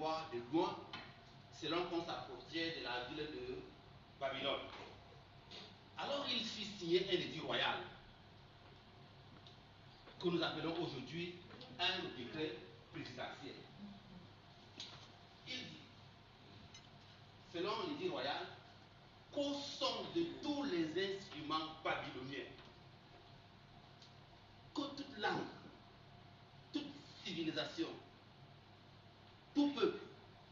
voir de loin, selon qu'on s'approchait de la ville de Babylone. Alors il fit signer un édit royal, que nous appelons aujourd'hui un décret présidentiel. Il dit, selon l'édit royal, qu'au son de tous les instruments babyloniens, que toute langue, toute civilisation, tout peuple,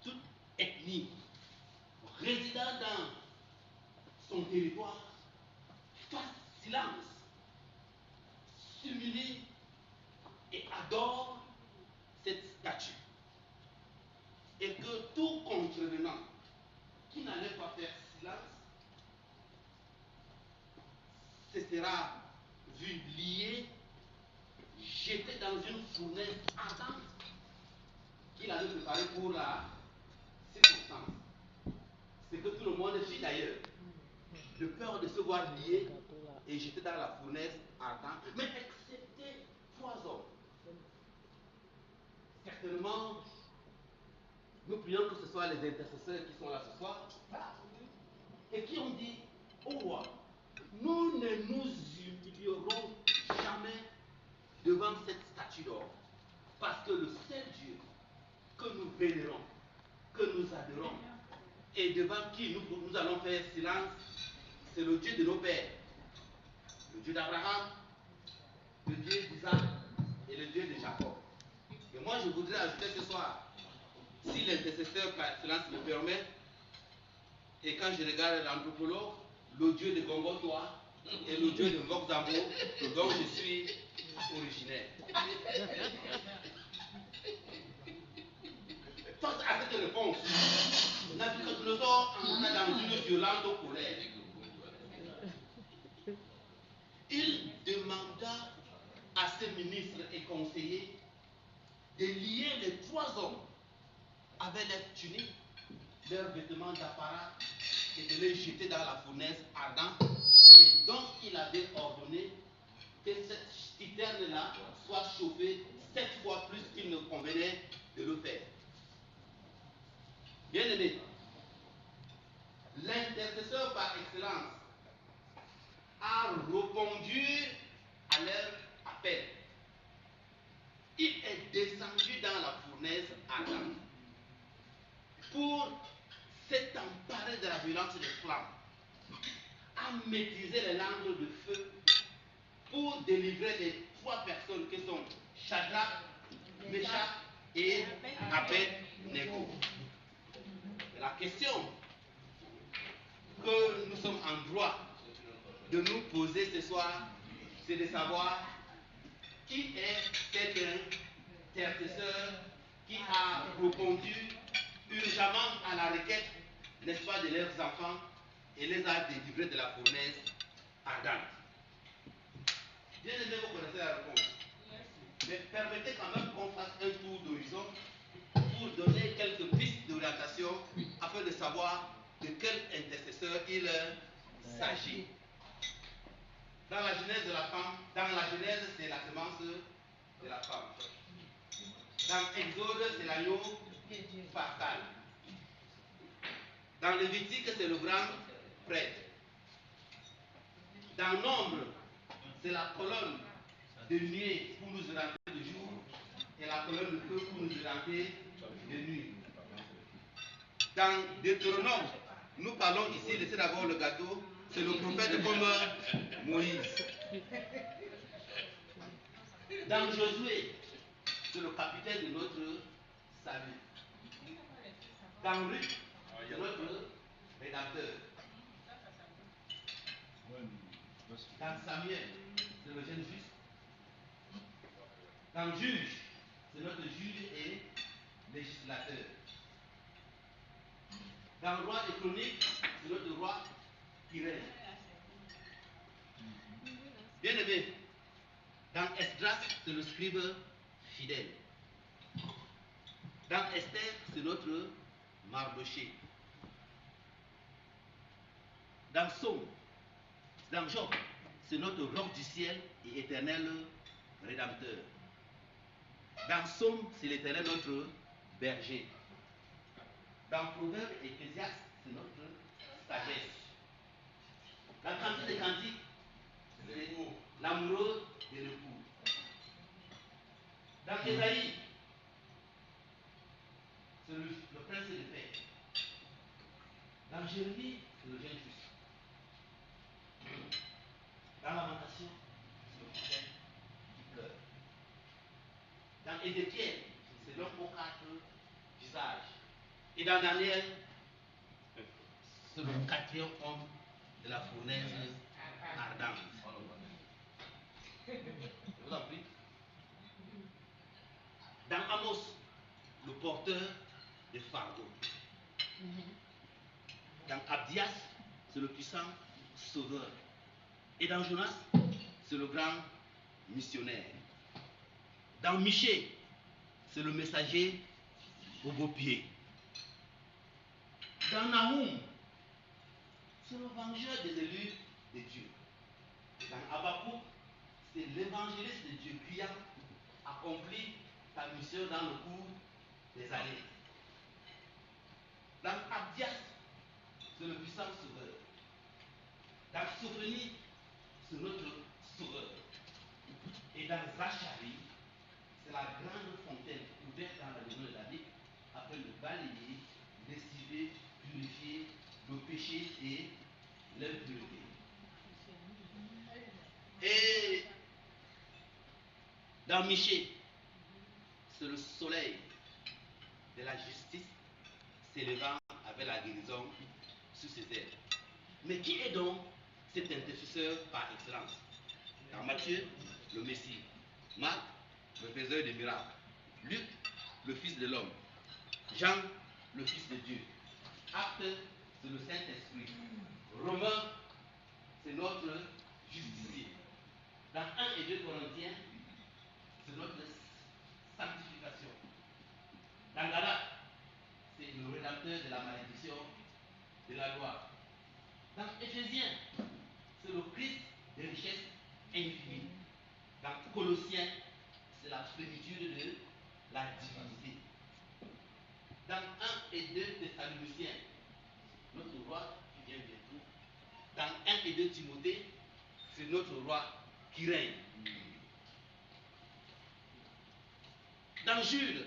toute ethnie, résidant dans son territoire, fasse silence, s'humilie et adore cette statue. Et que tout contrevenant qui n'allait pas faire silence, ce sera vu lié, jeté dans une fournaise ardente qu'il avait préparée pour la circonstance. C'est que tout le monde fit d'ailleurs, de peur de se voir lié et jeté dans la fournaise ardente, mais excepté 3 hommes. Certainement, nous prions que ce soit les intercesseurs qui sont là ce soir, et qui ont dit au roi, nous ne nous humilierons jamais devant cette statue d'or, parce que le seul Dieu que nous vénérons, que nous adorons, et devant qui nous allons faire silence, c'est le Dieu de nos pères, le Dieu d'Abraham, le Dieu d'Isaac et le Dieu de Jacob. Et moi je voudrais ajouter ce soir, si l'intercesseur par excellence me permet, et quand je regarde l'anthropologue, le Dieu de Gongotoa et le Dieu de Voxambo, dont je suis originaire. Face à cette réponse, Nabucodonosor entra dans une violente colère. Il demanda à ses ministres et conseillers de lier les 3 hommes avec leurs tuniques, leurs vêtements d'apparat et de les jeter dans la fournaise ardente, et donc il avait ordonné que cette citerne-là soit chauffée 7 fois plus qu'il ne convenait de le faire. Bien aimé, l'intercesseur par excellence a répondu à leur appel. Il est descendu dans la fournaise ardente pour s'emparer de la violence des flammes, à maîtriser les langues de feu pour délivrer les 3 personnes qui sont Shadrach, Meshach et Abed-Nego. La question que nous sommes en droit de nous poser ce soir, c'est de savoir qui est cet intercesseur qui a répondu urgemment à la requête, n'est-ce pas, de leurs enfants et les a délivrés de la fournaise ardente. Bien aimé, vous connaissez la réponse. Mais permettez quand même qu'on fasse un tour d'horizon pour donner quelques pistes d'orientation afin de savoir de quel intercesseur il s'agit. Dans la genèse de la femme, dans la genèse, c'est la semence de la femme. Dans Exode, c'est l'agneau pascal. Dans Lévitique, c'est le grand prêtre. Dans Nombre, c'est la colonne de nuée pour nous orienter de jour et la colonne de feu pour nous orienter de nuit. Dans Deutéronome, nous parlons ici, laissez d'abord le gâteau, c'est le prophète comme Moïse. Dans Josué, c'est le capitaine de notre salut. Dans Ruth, c'est notre rédacteur. Dans Samuel, c'est le jeune juste. Dans Juge, c'est notre juge et législateur. Dans Roi et Chronique, c'est notre roi qui règne. Bien aimé, dans Esdras, c'est le scribe fidèle. Dans Esther, c'est notre Mardoché. Dans Somme, dans Job, c'est notre roc du ciel et éternel rédempteur. Dans Somme, c'est l'éternel notre berger. Dans Proverbe et Ecclésiaste, c'est notre sagesse. Dans Cantique des Cantiques, c'est l'amoureux de l'époux. Dans Ésaïe, c'est le prince de paix. Dans Jérémie, c'est le jeune juste. Dans Lamentation, c'est le prophète qui pleure. Dans Ézéchiel, c'est l'homme aux quatre visages. Et dans Daniel, c'est le quatrième homme de la fournaise ardente. Je vous en prie. Dans Amos, le porteur des fardeaux. Dans Abdias, c'est le puissant sauveur. Et dans Jonas, c'est le grand missionnaire. Dans Michée, c'est le messager aux beaux pieds. Dans Nahum, c'est le vengeur des élus de Dieu. Dans Habakkuk, c'est l'évangéliste de Dieu qui a accompli sa mission dans le cours des années. Dans Abdias, c'est le puissant sauveur. Dans Sophonie, c'est notre sauveur. Et dans Zacharie, c'est la grande fontaine ouverte dans la maison de David, après le balayer, lessiver, purifier le péché et l'impureté. Et dans Michée, c'est le soleil de la justice s'élevant avec la guérison sur ses ailes. Mais qui est donc cet intercesseur par excellence? Dans Matthieu, le Messie. Marc, le faiseur des miracles. Luc, le Fils de l'homme. Jean, le Fils de Dieu. Acte, c'est le Saint-Esprit. Romain, c'est notre justicier. Dans 1 et 2 Corinthiens, c'est notre sanctification. Dans Galates, c'est le rédempteur de la malédiction de la loi. Dans Éphésiens, c'est le Christ des richesses infinies. Dans Colossiens, c'est la plénitude de la divinité. Dans 1 et 2 Thessaloniciens, notre roi qui vient bientôt. Dans 1 et 2 Timothée, c'est notre roi qui règne. Dans Jude,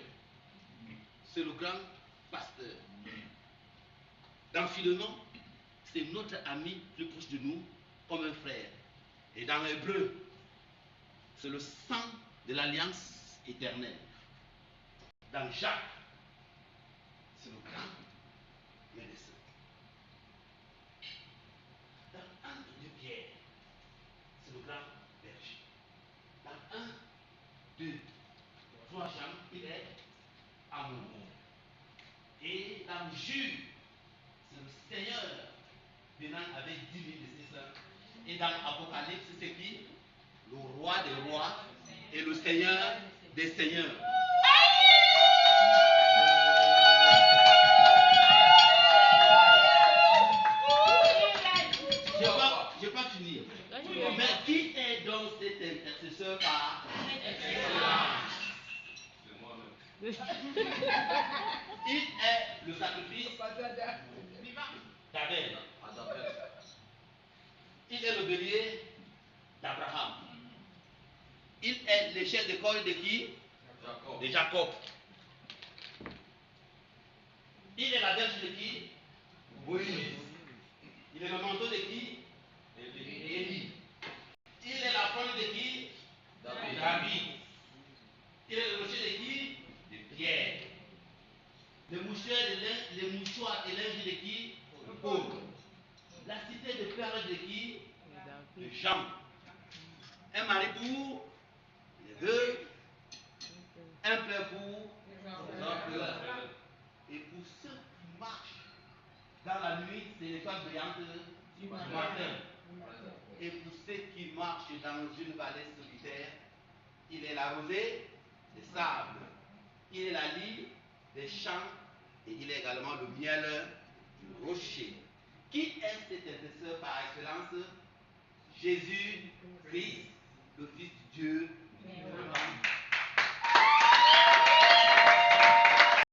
c'est le grand pasteur. Dans Philémon, c'est notre ami plus proche de nous, comme un frère. Et dans l'Hébreu, c'est le sang de l'alliance éternelle. Dans Jacques, c'est le grand médecin. Dans 1 de Pierre, c'est le grand berger. Dans 1, 2, 3 Jean, il est amoureux. Et dans Jude, c'est le Seigneur venant avec 10 000 de ses saints. Et dans Apocalypse, c'est qui? Le roi des rois et le Seigneur des seigneurs. Je n'ai pas fini. Mais qui est donc cet intercesseur par excellence? C'est moi-même. Il est le sacrifice d'Abel. Il est le bélier d'Abraham. Il est le chef d'école de qui? Jacob. De Jacob. Il est la verge de qui? Moïse. Il est le manteau de qui? Élie. Il est la femme de qui? David. Il est le rocher de qui? De Pierre. Les mouchoirs et linge de qui? Paul. La cité de perles de qui? De Jean. Un mari pour les deux. Un père pour les enfants. Et pour ceux qui marchent dans la nuit, c'est l'étoile brillante du matin. Et pour ceux qui marchent dans une vallée solitaire, il est la rosée des sables. Il est la lie des champs et il est également le miel du rocher. Qui est cet intercesseur par excellence? Jésus Christ, le Fils de Dieu.